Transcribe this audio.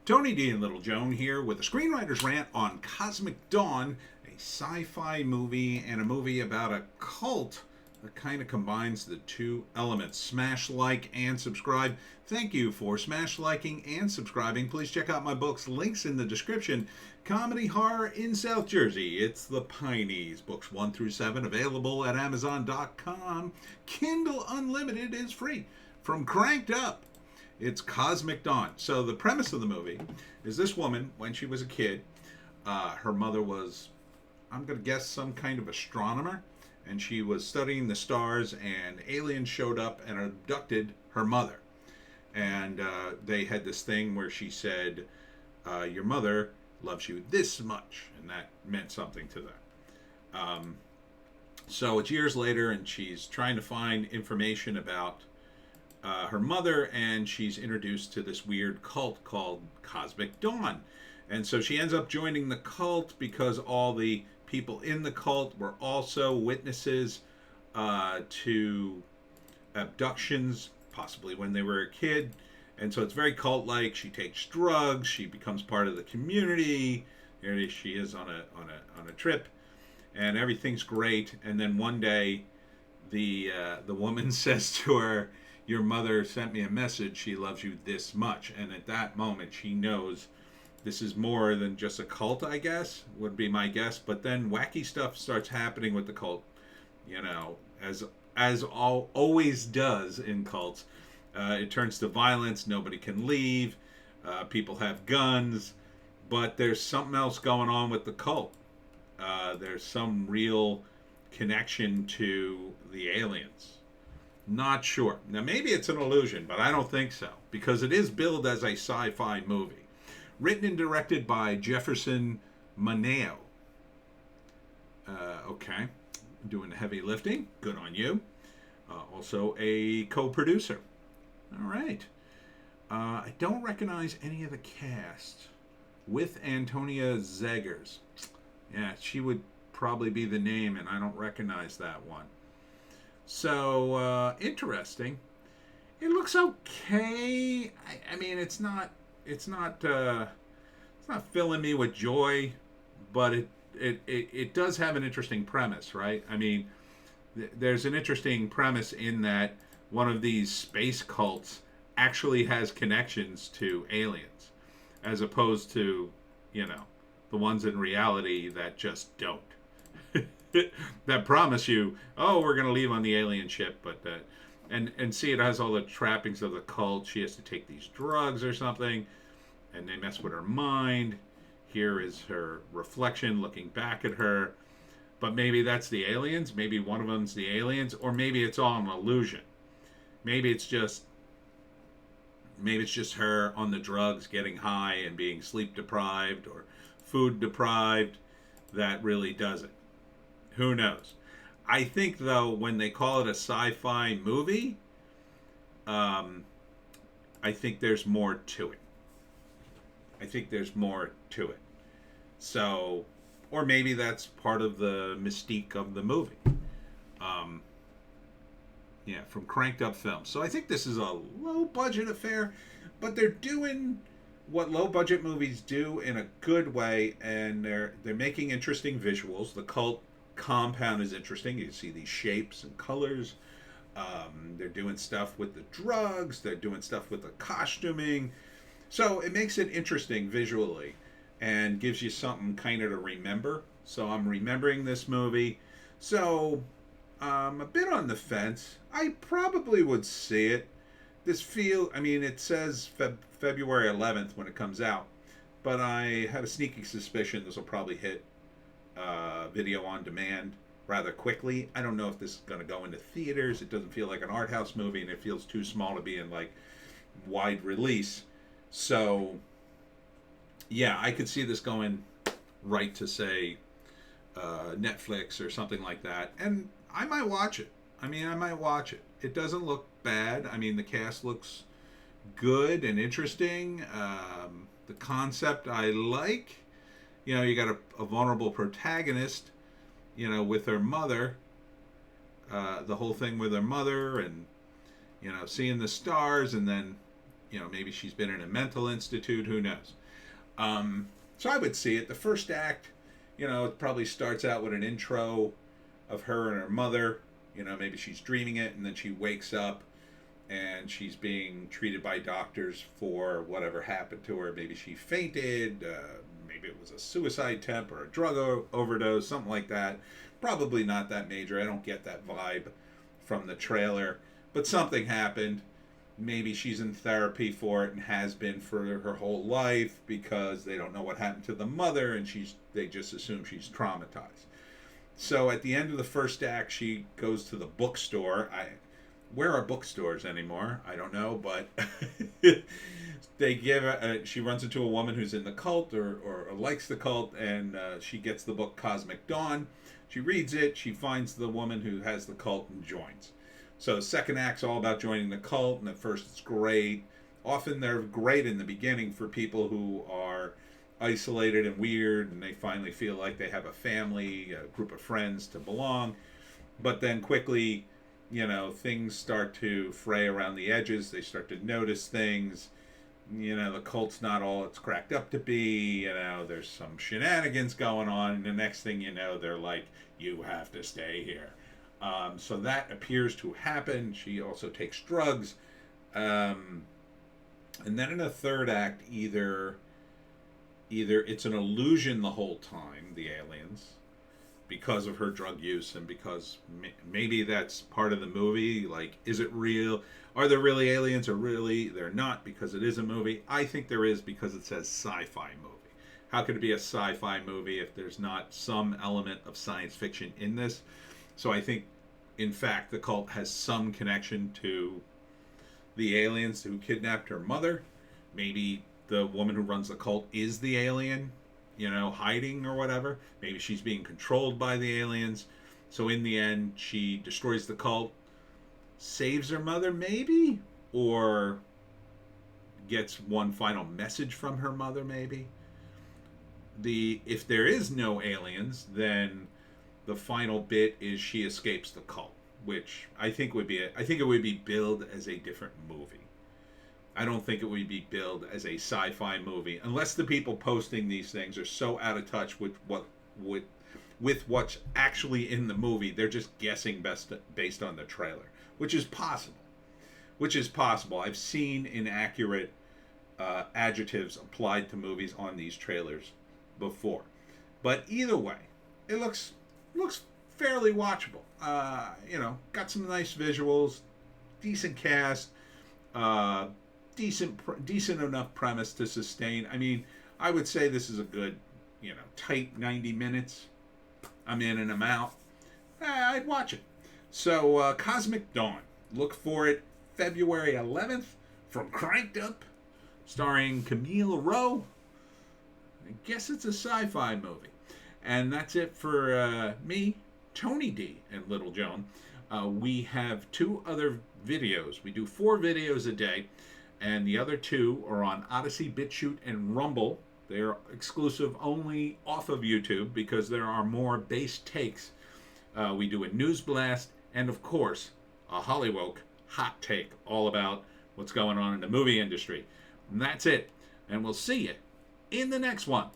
Tony D and Little Joan here with a Screenwriter's Rant on Cosmic Dawn, a sci-fi movie and a movie about a cult that kind of combines the two elements. Smash like and subscribe. Thank you for smash liking and subscribing. Please check out my books, links in the description. Comedy Horror in South Jersey. It's the Pineys. Books 1 through 7 available at Amazon.com. Kindle Unlimited is free. From Cranked Up, it's Cosmic Dawn. So the premise of the movie is this woman, when she was a kid, her mother was, I'm going to guess, some kind of astronomer, and she was studying the stars, and aliens showed up and abducted her mother. And they had this thing where she said, your mother loves you this much, and that meant something to them. So it's years later, and she's trying to find information about her mother, and she's introduced to this weird cult called Cosmic Dawn. And so she ends up joining the cult because all the people in the cult were also witnesses to abductions, possibly when they were a kid. And so it's very cult-like. She takes drugs. She becomes part of the community. There she is on a trip, and everything's great. And then one day, the woman says to her, your mother sent me a message. She loves you this much. And at that moment, she knows this is more than just a cult, I guess, would be my guess. But then wacky stuff starts happening with the cult, you know, as always does in cults. It turns to violence. Nobody can leave. People have guns. But there's something else going on with the cult. There's some real connection to the aliens. Not sure. Now, maybe it's an illusion, but I don't think so, because it is billed as a sci-fi movie. Written and directed by Jefferson Maneo. Okay. Doing the heavy lifting. Good on you. Also a co-producer. All right. I don't recognize any of the cast. With Antonia Zegers. Yeah, she would probably be the name, and I don't recognize that one. So, interesting. It looks okay. I mean, it's not filling me with joy, but it does have an interesting premise, right? I mean, there's an interesting premise in that one of these space cults actually has connections to aliens, as opposed to, you know, the ones in reality that just don't. That promise you, oh, we're going to leave on the alien ship, but and see, it has all the trappings of the cult. She has to take these drugs or something, and they mess with her mind. Here is her reflection looking back at her, but maybe that's the aliens. Maybe one of them's the aliens, or maybe it's all an illusion. Maybe it's just her on the drugs, getting high and being sleep deprived or food deprived. That really does it. Who knows? I think, though, when they call it a sci-fi movie, I think there's more to it. So, or maybe that's part of the mystique of the movie. Yeah, from Cranked Up Films. So I think this is a low-budget affair, but they're doing what low-budget movies do in a good way, and they're making interesting visuals. The cult compound is interesting. You can see these shapes and colors. They're doing stuff with the drugs. They're doing stuff with the costuming. So it makes it interesting visually and gives you something kind of to remember. So I'm remembering this movie. So I'm a bit on the fence. I probably would see it. It says February 11th when it comes out, but I have a sneaky suspicion this will probably hit video on demand rather quickly. I don't know if this is going to go into theaters. It doesn't feel like an art house movie, and it feels too small to be in like wide release. So yeah, I could see this going right to, say, Netflix or something like that, and I might watch it. It doesn't look bad. I mean, the cast looks good and interesting. The concept I like. You know, you got a vulnerable protagonist, you know, with her mother. The whole thing with her mother, and, you know, seeing the stars, and then maybe she's been in a mental institute. Who knows? So I would see it. The first act, it probably starts out with an intro of her and her mother. Maybe she's dreaming it, and then she wakes up and she's being treated by doctors for whatever happened to her. Maybe she fainted, maybe it was a suicide attempt or a drug overdose, something like that. Probably not that major. I don't get that vibe from the trailer, but something happened. Maybe she's in therapy for it and has been for her whole life because they don't know what happened to the mother, and they just assume she's traumatized. So at the end of the first act, she goes to the bookstore. Where are bookstores anymore? I don't know, but they she runs into a woman who's in the cult or likes the cult, and she gets the book Cosmic Dawn. She reads it. She finds the woman who has the cult and joins. So the second act's all about joining the cult, and at first it's great. Often they're great in the beginning for people who are isolated and weird, and they finally feel like they have a family, a group of friends to belong. But then quickly, things start to fray around the edges. They start to notice things. The cult's not all it's cracked up to be. There's some shenanigans going on, and the next thing you know, they're like, you have to stay here. So that appears to happen. She also takes drugs. And then in the third act, either it's an illusion the whole time, the aliens, because of her drug use, and because maybe that's part of the movie. Like, is it real? Are there really aliens, or really they're not because it is a movie? I think there is, because it says sci-fi movie. How could it be a sci-fi movie if there's not some element of science fiction in this? So I think, in fact, the cult has some connection to the aliens who kidnapped her mother. Maybe the woman who runs the cult is the alien, hiding or whatever. Maybe she's being controlled by the aliens. So in the end, she destroys the cult, saves her mother, maybe? Or gets one final message from her mother, maybe? If there is no aliens, then the final bit is she escapes the cult, which I think it would be billed as a different movie. I don't think it would be billed as a sci-fi movie, unless the people posting these things are so out of touch with what's actually in the movie. They're just guessing based on the trailer, which is possible. I've seen inaccurate adjectives applied to movies on these trailers before, but either way, it looks fairly watchable. Got some nice visuals, decent cast, decent enough premise to sustain. I mean, I would say this is a good, tight 90 minutes. I'm in and I'm out. I'd watch it. So, Cosmic Dawn. Look for it February 11th from Cranked Up, starring Camille Rowe. I guess it's a sci-fi movie. And that's it for me, Tony D, and Little Joan. We have 2 other videos. We do 4 videos a day, and the other 2 are on Odysee, Bitchute, and Rumble. They're exclusive only off of YouTube because there are more base takes. We do a news blast, and of course, a Hollywoke hot take all about what's going on in the movie industry. And that's it. And we'll see you in the next one.